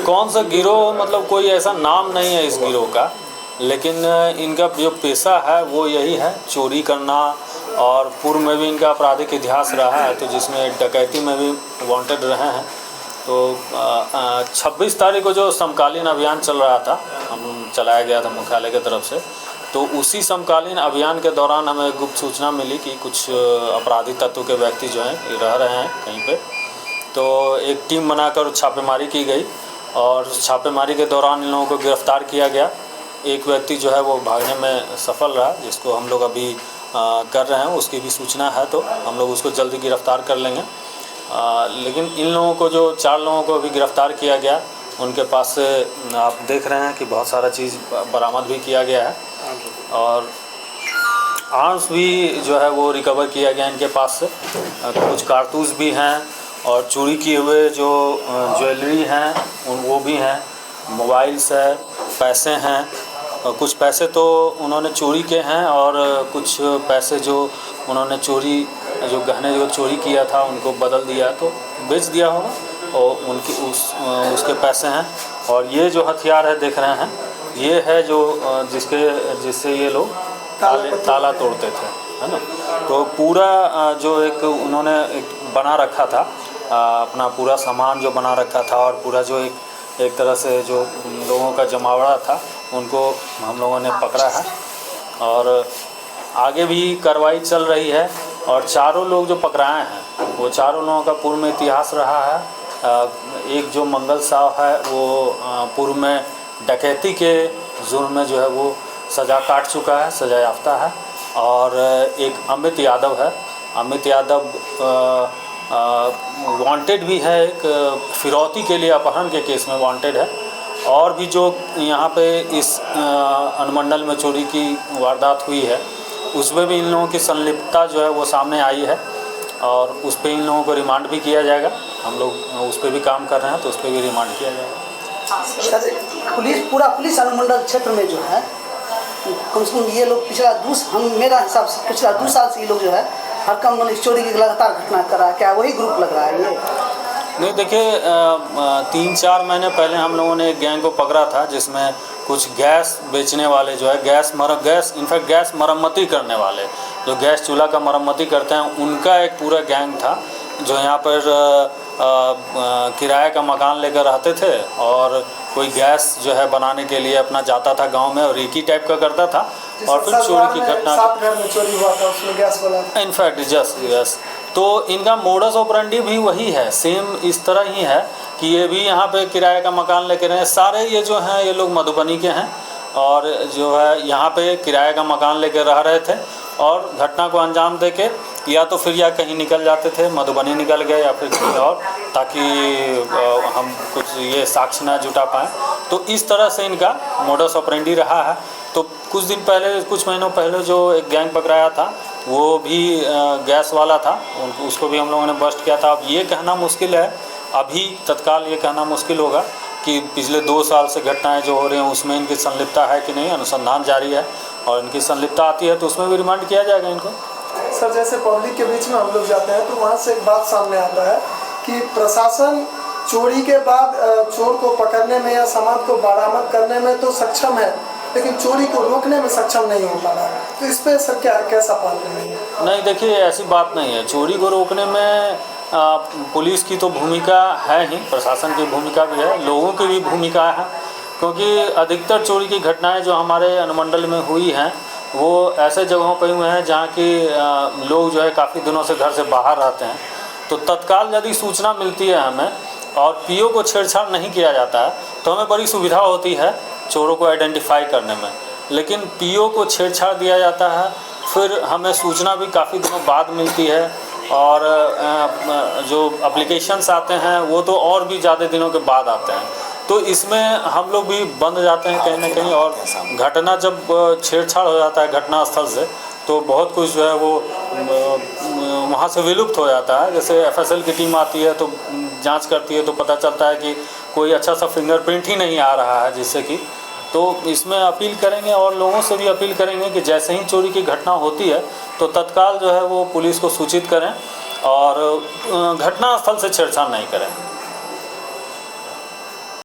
कौन सा गिरोह, मतलब कोई ऐसा नाम नहीं है इस गिरोह का, लेकिन इनका जो पेशा है वो यही है, चोरी करना। और पूर्व में भी इनका आपराधिक इतिहास रहा है, तो जिसमें डकैती में भी वांटेड रहे हैं। तो 26 तारीख को जो समकालीन अभियान चल रहा था, हम चलाया गया था मुख्यालय की तरफ से, तो उसी समकालीन अभियान के दौरान हमें गुप्त सूचना मिली कि कुछ अपराधी तत्व के व्यक्ति जो हैं रह रहे हैं कहीं पे। तो एक टीम बनाकर छापेमारी की गई और छापेमारी के दौरान इन लोगों को गिरफ़्तार किया गया। एक व्यक्ति जो है वो भागने में सफल रहा, जिसको हम लोग अभी कर रहे हैं, उसकी भी सूचना है, तो हम लोग उसको जल्दी गिरफ़्तार कर लेंगे। लेकिन इन लोगों को, जो 4 लोगों को भी गिरफ़्तार किया गया, उनके पास से आप देख रहे हैं कि बहुत सारा चीज़ बरामद भी किया गया है और आर्म्स भी जो है वो रिकवर किया गया इनके पास से। कुछ कारतूस भी हैं और चोरी किए हुए जो ज्वेलरी हैं वो भी हैं, मोबाइल्स है, पैसे हैं। कुछ पैसे तो उन्होंने चोरी के हैं और कुछ पैसे जो उन्होंने जो गहने जो चोरी किया था उनको बदल दिया, तो बेच दिया होगा और उनकी उसके पैसे हैं। और ये जो हथियार है देख रहे हैं, ये है जो जिससे ये लोग ताला तोड़ते थे, है ना। तो पूरा जो एक उन्होंने बना रखा था, अपना पूरा सामान जो बना रखा था और पूरा जो एक तरह से जो लोगों का जमावड़ा था, उनको हम लोगों ने पकड़ा है और आगे भी कार्रवाई चल रही है। और चारों लोग जो पकड़ाए हैं वो चारों लोगों का पूर्व में इतिहास रहा है। एक जो मंगल साव है वो पूर्व में डकैती के जुर्म में जो है वो सज़ा काट चुका है, सज़ा याफ्ता है। और एक अमित यादव है, अमित यादव वांटेड भी है, एक फिरौती के लिए अपहरण के केस में वांटेड है। और भी जो यहाँ पे इस अनुमंडल में चोरी की वारदात हुई है उसमें भी इन लोगों की संलिप्तता जो है वो सामने आई है और उस पर इन लोगों को रिमांड भी किया जाएगा। हम लोग उस पर भी काम कर रहे हैं, तो उस पर भी रिमांड किया जाएगा। पुलिस अनुमंडल क्षेत्र में जो है कम से कम ये लोग मेरा हिसाब से पिछला 2 साल से ये लोग जो है हर काम चोरी की लगातार घटना कर रहा है। क्या वही ग्रुप लग रहा है ये? नहीं, देखिए 3-4 महीने पहले हम लोगों ने एक गैंग को पकड़ा था, जिसमें कुछ गैस बेचने वाले जो है गैस मरम्मती करने वाले, जो गैस चूल्हा का मरम्मती करते हैं, उनका एक पूरा गैंग था जो यहाँ पर किराए का मकान लेकर रहते थे और कोई गैस जो है बनाने के लिए अपना जाता था गांव में और एक ही टाइप का करता था और फिर चोरी की घटना 7 घर में चोरी हुआ था, उसमें गैस वाला इनफैक्ट यस। तो इनका मोडस ऑपरेंडी भी वही है, सेम इस तरह ही है कि ये भी यहाँ पे किराए का मकान लेकर रहे हैं। सारे ये जो हैं ये लोग मधुबनी के हैं और जो है यहाँ पे किराए का मकान लेकर रह रहे थे और घटना को अंजाम देके या तो फिर कहीं निकल जाते थे, मधुबनी निकल गए या फिर कहीं और, ताकि हम कुछ ये साक्ष्य न जुटा पाएँ। तो इस तरह से इनका मोडस ऑपरेंडी रहा है। तो कुछ महीनों पहले जो एक गैंग पकड़ाया था वो भी गैस वाला था, उसको भी हम लोगों ने बस्ट किया था। अब ये कहना मुश्किल है, अभी तत्काल ये कहना मुश्किल होगा कि पिछले 2 साल से घटनाएं जो हो रही हैं उसमें इनकी संलिप्तता है कि नहीं। अनुसंधान जारी है और इनकी संलिप्तता आती है तो उसमें भी रिमांड किया जाएगा इनको। सर, जैसे पब्लिक के बीच में हम लोग जाते हैं तो वहाँ से एक बात सामने आता है कि प्रशासन चोरी के बाद चोर को पकड़ने में या सामान को बरामद करने में तो सक्षम है, लेकिन चोरी को रोकने में सक्षम नहीं हो पा रहा है। तो इस पर सर कैसा पालन है? नहीं, देखिए ऐसी बात नहीं है। चोरी को रोकने में पुलिस की तो भूमिका है ही, प्रशासन की भूमिका भी है, लोगों की भी भूमिका है। क्योंकि अधिकतर चोरी की घटनाएं जो हमारे अनुमंडल में हुई हैं वो ऐसे जगहों पर हुए हैं जहाँ की लोग जो है काफ़ी दिनों से घर से बाहर रहते हैं। तो तत्काल यदि सूचना मिलती है हमें और पीओ को छेड़छाड़ नहीं किया जाता है तो हमें बड़ी सुविधा होती है चोरों को आइडेंटिफाई करने में। लेकिन पीओ को छेड़छाड़ दिया जाता है, फिर हमें सूचना भी काफ़ी दिनों बाद मिलती है और जो एप्लीकेशंस आते हैं वो तो और भी ज़्यादा दिनों के बाद आते हैं। तो इसमें हम लोग भी बंद जाते हैं कहीं ना कहीं। और घटना जब छेड़छाड़ हो जाता है घटना स्थल से तो बहुत कुछ जो है वो वहाँ से विलुप्त हो जाता है। जैसे एफएसएल की टीम आती है तो जांच करती है तो पता चलता है कि कोई अच्छा सा फिंगरप्रिंट ही नहीं आ रहा है, जिससे कि तो इसमें अपील करेंगे और लोगों से भी अपील करेंगे कि जैसे ही चोरी की घटना होती है तो तत्काल जो है वो पुलिस को सूचित करें और घटना स्थल से छेड़छाड़ नहीं करें।